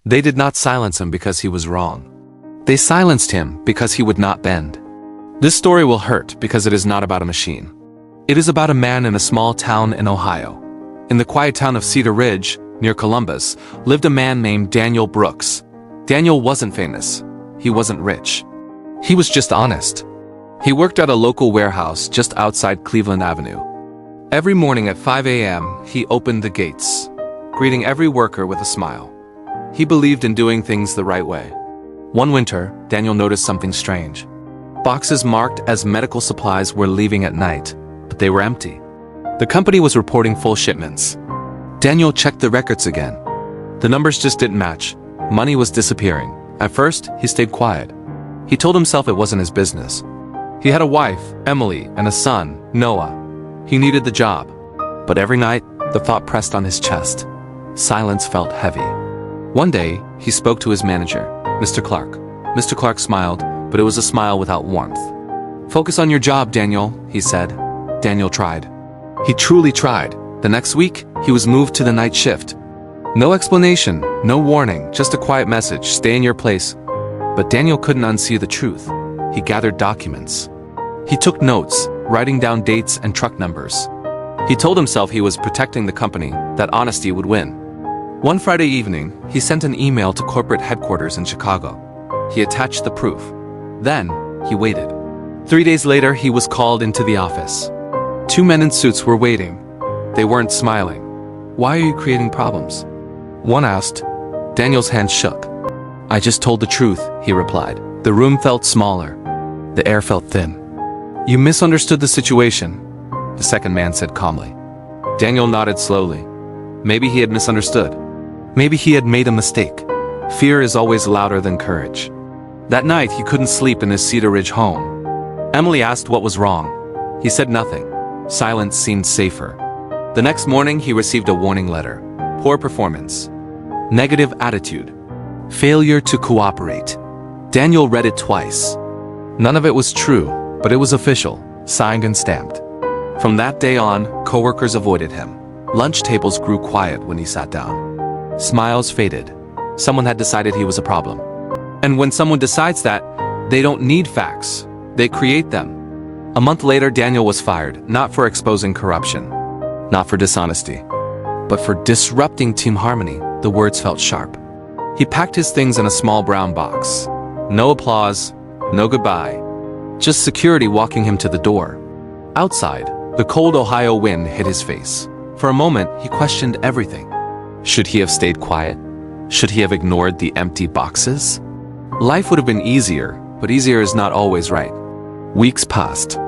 They did not silence him because he was wrong. They silenced him because he would not bend. This story will hurt because it is not about a machine. It is about a man in a small town in Ohio. In the quiet town of Cedar Ridge, near Columbus, lived a man named Daniel Brooks. Daniel wasn't famous. He wasn't rich. He was just honest. He worked at a local warehouse just outside Cleveland Avenue. Every morning at 5 a.m., he opened the gates, greeting every worker with a smile. He believed in doing things the right way. One winter, Daniel noticed something strange. Boxes marked as medical supplies were leaving at night, but they were empty. The company was reporting full shipments. Daniel checked the records again. The numbers just didn't match. Money was disappearing. At first, he stayed quiet. He told himself it wasn't his business. He had a wife, Emily, and a son, Noah. He needed the job. But every night, the thought pressed on his chest. Silence felt heavy. One day, he spoke to his manager, Mr. Clark. Mr. Clark smiled, but it was a smile without warmth. "Focus on your job, Daniel," he said. Daniel tried. He truly tried. The next week, he was moved to the night shift. No explanation, no warning, just a quiet message, "Stay in your place." But Daniel couldn't unsee the truth. He gathered documents. He took notes, writing down dates and truck numbers. He told himself he was protecting the company, that honesty would win. One Friday evening, he sent an email to corporate headquarters in Chicago. He attached the proof. Then, he waited. 3 days later, he was called into the office. Two men in suits were waiting. They weren't smiling. "Why are you creating problems?" One asked. Daniel's hands shook. "I just told the truth," he replied. The room felt smaller. The air felt thin. "You misunderstood the situation," the second man said calmly. Daniel nodded slowly. Maybe he had misunderstood. Maybe he had made a mistake. Fear is always louder than courage. That night, he couldn't sleep in his Cedar Ridge home. Emily asked what was wrong. He said nothing. Silence seemed safer. The next morning, he received a warning letter. Poor performance. Negative attitude. Failure to cooperate. Daniel read it twice. None of it was true, but it was official, signed and stamped. From that day on, coworkers avoided him. Lunch tables grew quiet when he sat down. Smiles faded. Someone had decided he was a problem. And when someone decides that, they don't need facts. They create them. A month later, Daniel was fired, not for exposing corruption, not for dishonesty, but for disrupting team harmony. The words felt sharp. He packed his things in a small brown box. No applause, no goodbye. Just security walking him to the door. Outside, the cold Ohio wind hit his face. For a moment, he questioned everything. Should he have stayed quiet? Should he have ignored the empty boxes? Life would have been easier, but easier is not always right. Weeks passed.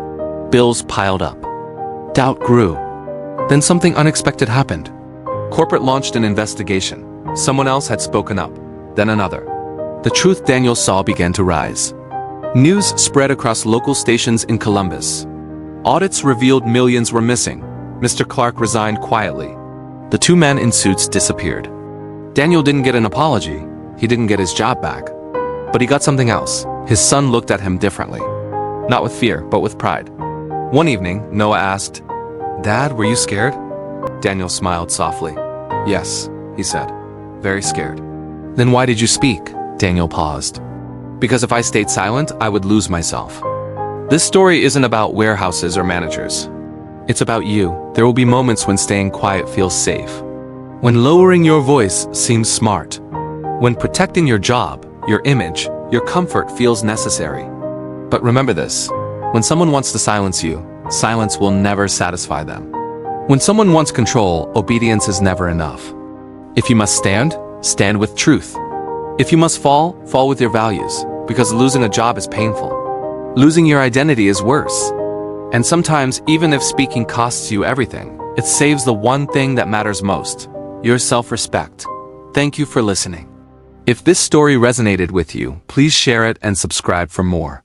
Bills piled up. Doubt grew. Then something unexpected happened. Corporate launched an investigation. Someone else had spoken up, then another. The truth Daniel saw began to rise. News spread across local stations in Columbus. Audits revealed millions were missing. Mr. Clark resigned quietly. The two men in suits disappeared. Daniel didn't get an apology. He didn't get his job back. But he got something else. His son looked at him differently. Not with fear, but with pride. One evening, Noah asked, "Dad, were you scared?" Daniel smiled softly. "Yes," he said. "Very scared." "Then why did you speak?" Daniel paused. "Because if I stayed silent, I would lose myself." This story isn't about warehouses or managers. It's about you. There will be moments when staying quiet feels safe. When lowering your voice seems smart. When protecting your job, your image, your comfort feels necessary. But remember this. When someone wants to silence you, silence will never satisfy them. When someone wants control, obedience is never enough. If you must stand, stand with truth. If you must fall, fall with your values, because losing a job is painful. Losing your identity is worse. And sometimes, even if speaking costs you everything, it saves the one thing that matters most, your self-respect. Thank you for listening. If this story resonated with you, please share it and subscribe for more.